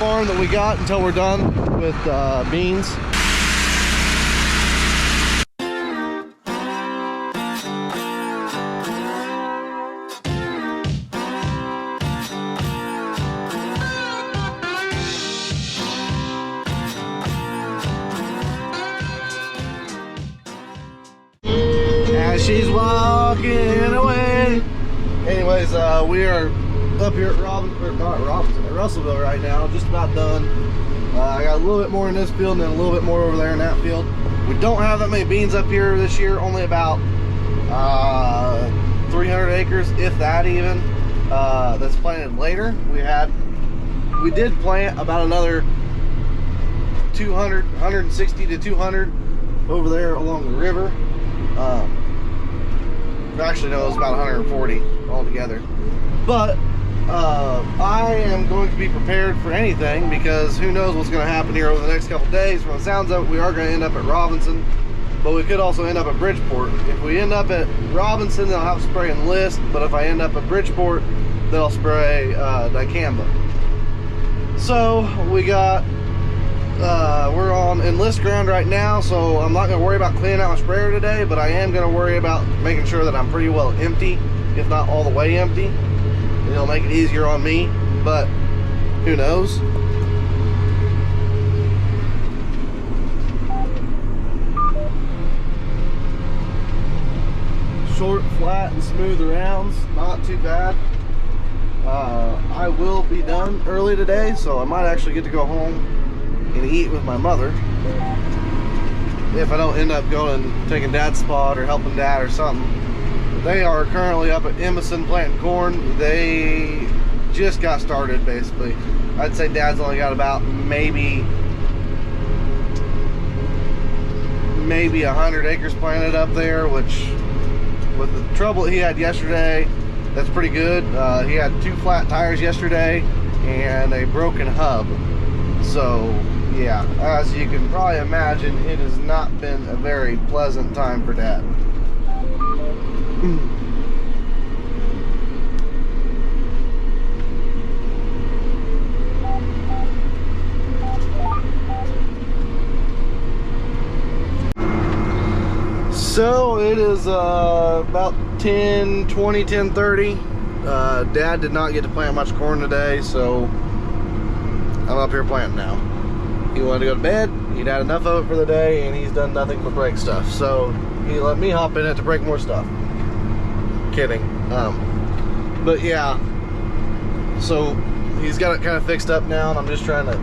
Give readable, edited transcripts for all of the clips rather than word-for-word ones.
farm that we got until we're done with beans. As she's walking away. Anyways, we are up here at Russellville right now, just about done. I got a little bit more in this field and then a little bit more over there in that field. We don't have that many beans up here this year, only about 300 acres, if that even, that's planted later. We did plant about another 200, 160 to 200 over there along the river. Actually, no, it was about 140 altogether. But I am going to be prepared for anything, because who knows what's going to happen here over the next couple days. From the sounds of it, we are going to end up at Robinson, but we could also end up at Bridgeport. If we end up at Robinson, they'll have spray enlist, but if I end up at Bridgeport, they'll spray dicamba. So we got we're on enlist ground right now, so I'm not going to worry about cleaning out my sprayer today, but I am going to worry about making sure that I'm pretty well empty, if not all the way empty. It'll make it easier on me, but who knows. Short, flat, and smooth rounds, not too bad. I will be done early today, so I might actually get to go home and eat with my mother, if I don't end up going and taking Dad's spot or helping Dad or something. They are currently up at Emerson planting corn. They just got started, basically. I'd say Dad's only got about maybe 100 acres planted up there, which with the trouble he had yesterday, that's pretty good. He had 2 flat tires yesterday and a broken hub. So yeah, as you can probably imagine, it has not been a very pleasant time for Dad. So it is about 10:20, 10:30. Dad did not get to plant much corn today, so I'm up here planting now. He wanted to go to bed, he'd had enough of it for the day, and he's done nothing but break stuff. So he let me hop in it to break more stuff. Kidding. But yeah, so he's got it kind of fixed up now, and I'm just trying to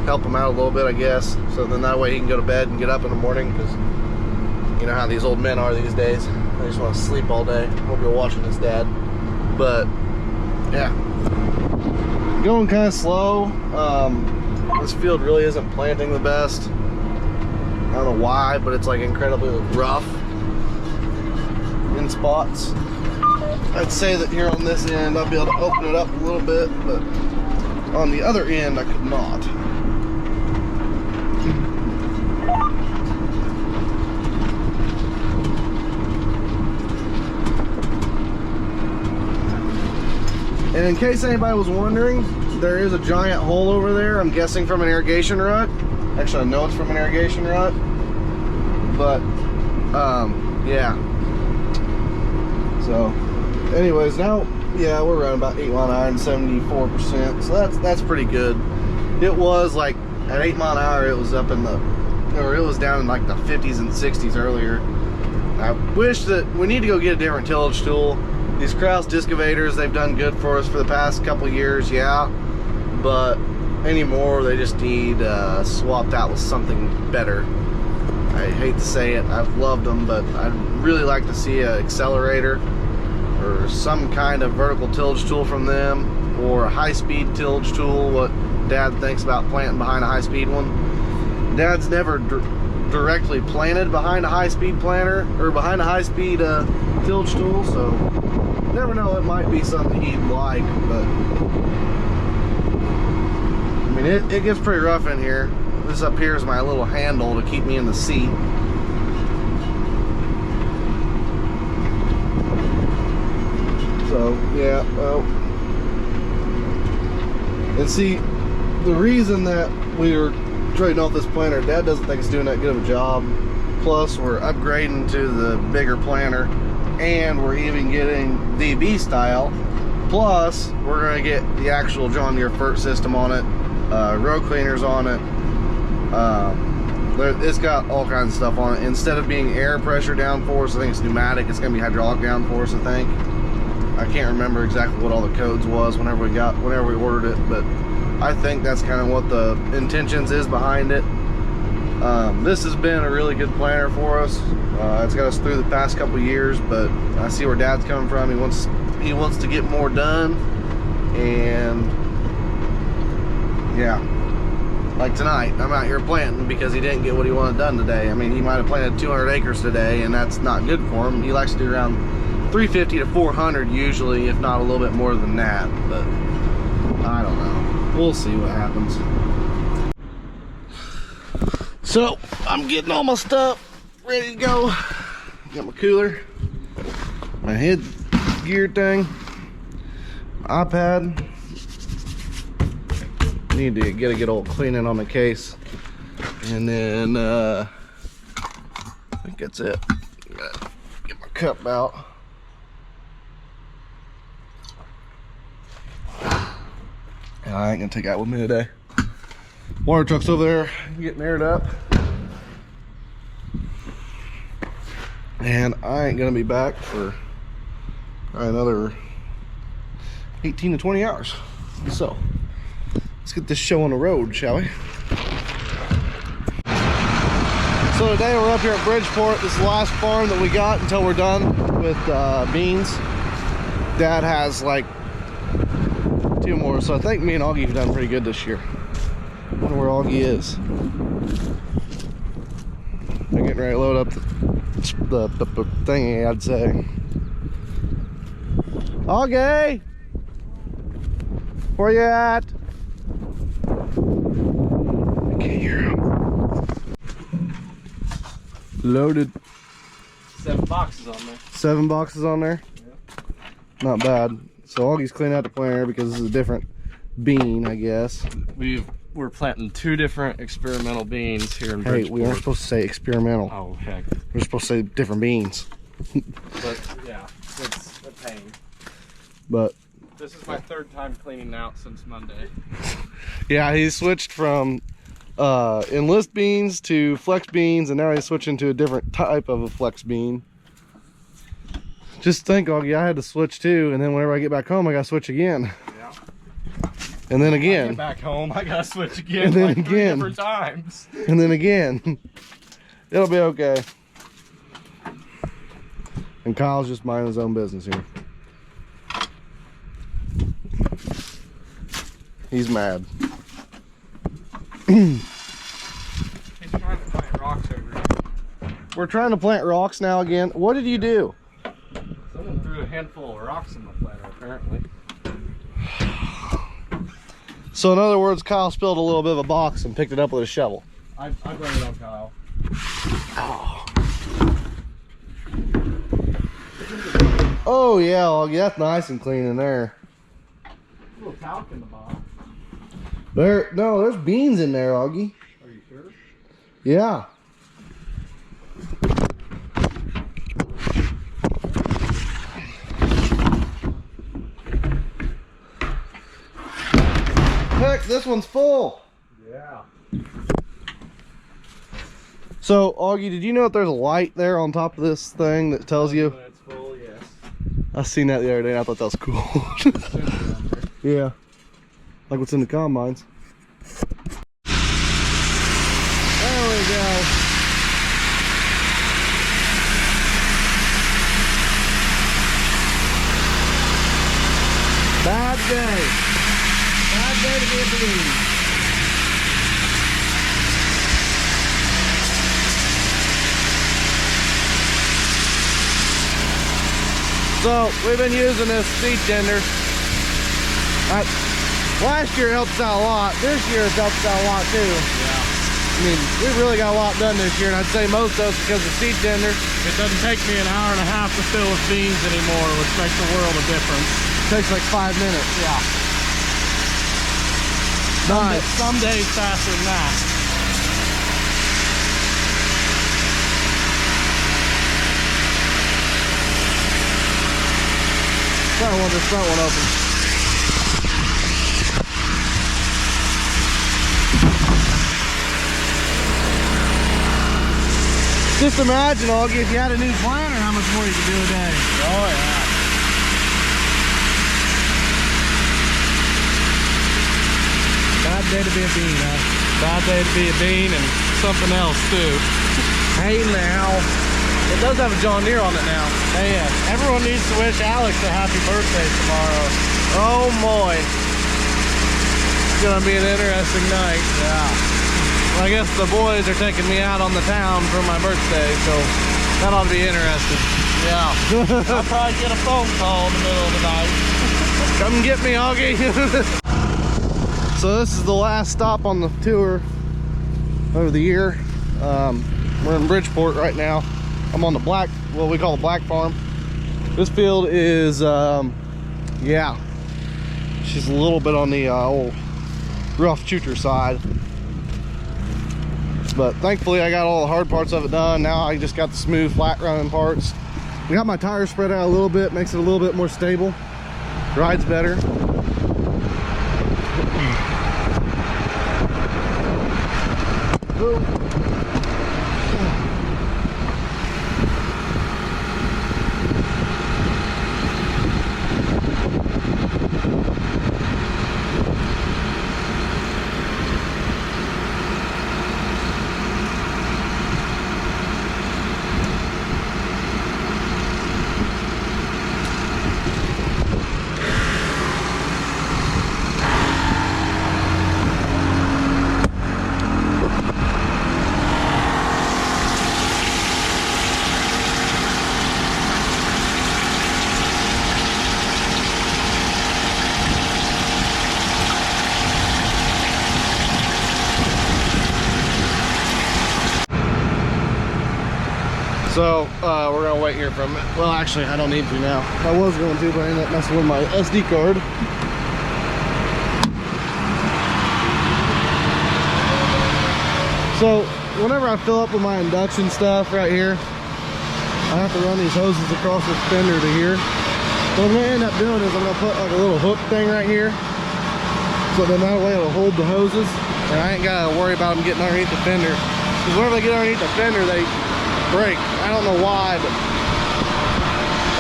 help him out a little bit, I guess, so then that way he can go to bed and get up in the morning, because you know how these old men are these days. They just want to sleep all day. Hope you're watching this, Dad. But yeah, going kind of slow. This field really isn't planting the best. I don't know why, but it's like incredibly rough in spots. I'd say that here on this end I'll be able to open it up a little bit, but on the other end I could not. And in case anybody was wondering, there is a giant hole over there, I'm guessing from an irrigation rut. Actually, I know it's from an irrigation rut. But, yeah. So, anyways, now, yeah, we're around about 8 mile an hour and 74%. So that's pretty good. It was like, at 8 mile an hour, it was up in the, or it was down in like the 50s and 60s earlier. I wish that, we need to go get a different tillage tool. These Kraus discovators, they've done good for us for the past couple years, yeah, but anymore they just need swapped out with something better. I hate to say it, I've loved them, but I'd really like to see an accelerator or some kind of vertical tillage tool from them, or a high-speed tillage tool, what Dad thinks about planting behind a high-speed one. Dad's never directly planted behind a high-speed planter, or behind a high-speed tillage tool, so never know, it might be something he'd like, but I mean, it gets pretty rough in here. This up here is my little handle to keep me in the seat. So yeah, well, and see, the reason that we were trading off this planter, Dad doesn't think it's doing that good of a job. Plus, we're upgrading to the bigger planter, and we're even getting DB style. Plus, we're gonna get the actual John Deere FERT system on it, road cleaners on it. It's got all kinds of stuff on it. Instead of being air pressure downforce, I think it's pneumatic. It's gonna be hydraulic downforce, I think. I can't remember exactly what all the codes was whenever we ordered it, but I think that's kind of what the intentions is behind it. This has been a really good planter for us. It's got us through the past couple years, but I see where Dad's coming from. He wants to get more done, and yeah, like tonight, I'm out here planting because he didn't get what he wanted done today. I mean, he might have planted 200 acres today, and that's not good for him. He likes to do around 350 to 400 usually, if not a little bit more than that, but I don't know. We'll see what happens. So I'm getting all my stuff ready to go. Got my cooler, my head gear thing, my iPad. Need to get a good old cleaning on the case, and then I think that's it. Gotta get my cup out. And I ain't gonna take that with me today. Water truck's over there getting aired up, and I ain't gonna be back for another 18 to 20 hours. So let's get this show on the road, shall we? So today we're up here at Bridgeport. This is the last farm that we got until we're done with beans. Dad has like 2 more, so I think me and Augie have done pretty good this year. I wonder where Augie is. They're getting ready to load up the thingy, I'd say. Augie! Where you at? I can't hear him. Loaded. 7 boxes on there. 7 boxes on there? Yeah. Not bad. So Augie's cleaning out the planter because this is a different bean, I guess. We're planting 2 different experimental beans here in Bridgeport. Hey, we aren't supposed to say experimental. Oh, heck. We're supposed to say different beans. But, yeah, it's a pain. But this is my 3rd time cleaning out since Monday. yeah, he's switched from enlist beans to flex beans, and now he's switching to a different type of a flex bean. Just think, Augie, I had to switch too, and then whenever I get back home, I gotta switch again. Yeah. And then again. I get back home, I gotta switch again. And then like again. 3 different times. And then again. It'll be okay. And Kyle's just minding his own business here. He's mad. He's trying to plant rocks over here. We're trying to plant rocks now again. What did you do? Someone threw a handful of rocks in my planter, apparently. So in other words, Kyle spilled a little bit of a box and picked it up with a shovel. I blame it on Kyle. Oh, oh yeah, Augie, that's nice and clean in there. A little talc in the bottom. There's beans in there, Augie. Are you sure? Yeah. Heck, this one's full. Yeah. So, Augie, did you know that there's a light there on top of this thing that tells you? When it's full, yes. I seen that the other day and I thought that was cool. Yeah. Like what's in the combines. There we go. Bad day. Bad day to be at the beans. So we've been using this seed tender. Last year it helped us out a lot. This year it's helped us out a lot too. Yeah. I mean, we really got a lot done this year, and I'd say most of us because of seed tender. It doesn't take me an hour and a half to fill with beans anymore, which makes a world of difference. It takes like 5 minutes. Yeah. Nice. Some days faster than that. I want this front one open. Just imagine, Augie, if you had a new planter, how much more you could do a day. Oh yeah. Bad day to be a bean, huh? Bad day to be a bean and something else too. Hey now. It does have a John Deere on it now. Hey, everyone needs to wish Alex a happy birthday tomorrow. Oh boy. It's gonna be an interesting night. Yeah. Well, I guess the boys are taking me out on the town for my birthday, so that ought to be interesting. Yeah. I'll probably get a phone call in the middle of the night. Come get me, Augie. So this is the last stop on the tour of the year. We're in Bridgeport right now. I'm on the black, what we call the black farm. This field is, yeah, she's a little bit on the old rough shooter side. But thankfully I got all the hard parts of it done. Now I just got the smooth, flat running parts. We got my tires spread out a little bit, makes it a little bit more stable. Rides better. Ooh. So we're gonna wait here for a minute. Well, actually, I don't need to now. I was going to, but I ended up messing with my SD card. So whenever I fill up with my induction stuff right here, I have to run these hoses across this fender to here. So what I'm gonna end up doing is I'm gonna put like a little hook thing right here. So then that way it'll hold the hoses, and I ain't gotta worry about them getting underneath the fender. Because whenever they get underneath the fender, they break. I don't know why, but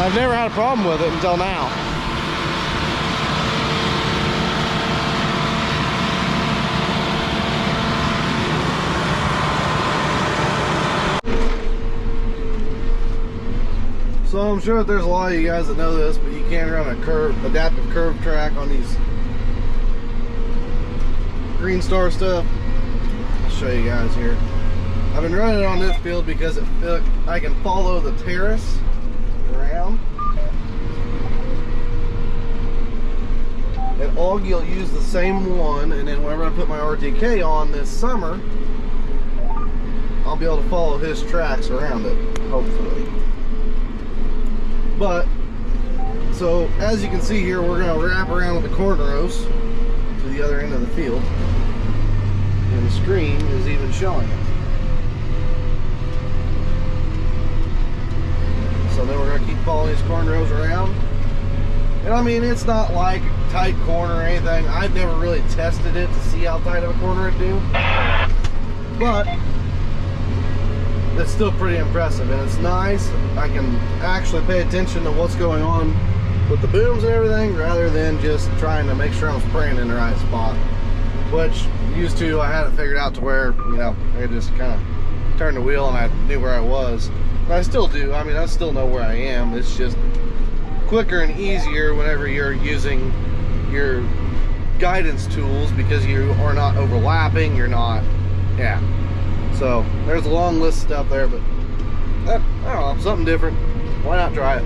I've never had a problem with it until now. So I'm sure that there's a lot of you guys that know this, but you can run a adaptive curve track on these Green Star stuff. I'll show you guys here. I've been running it on this field because I can follow the terrace around. And Augie will use the same one, and then whenever I put my RTK on this summer, I'll be able to follow his tracks around it, hopefully. But, so as you can see here, we're going to wrap around with the cornrows to the other end of the field. And the screen is even showing it. So then we're going to keep following these cornrows around. And I mean, it's not like a tight corner or anything. I've never really tested it to see how tight of a corner it do. But it's still pretty impressive, and it's nice. I can actually pay attention to what's going on with the booms and everything, rather than just trying to make sure I'm spraying in the right spot. Which used to, I had it figured out to where, you know, I could just kind of turn the wheel and I knew where I was. But I still do. I mean, I still know where I am. It's just quicker and easier whenever you're using your guidance tools, because you are not overlapping, you're not, yeah. So there's a long list of stuff there, but I don't know, something different. Why not try it?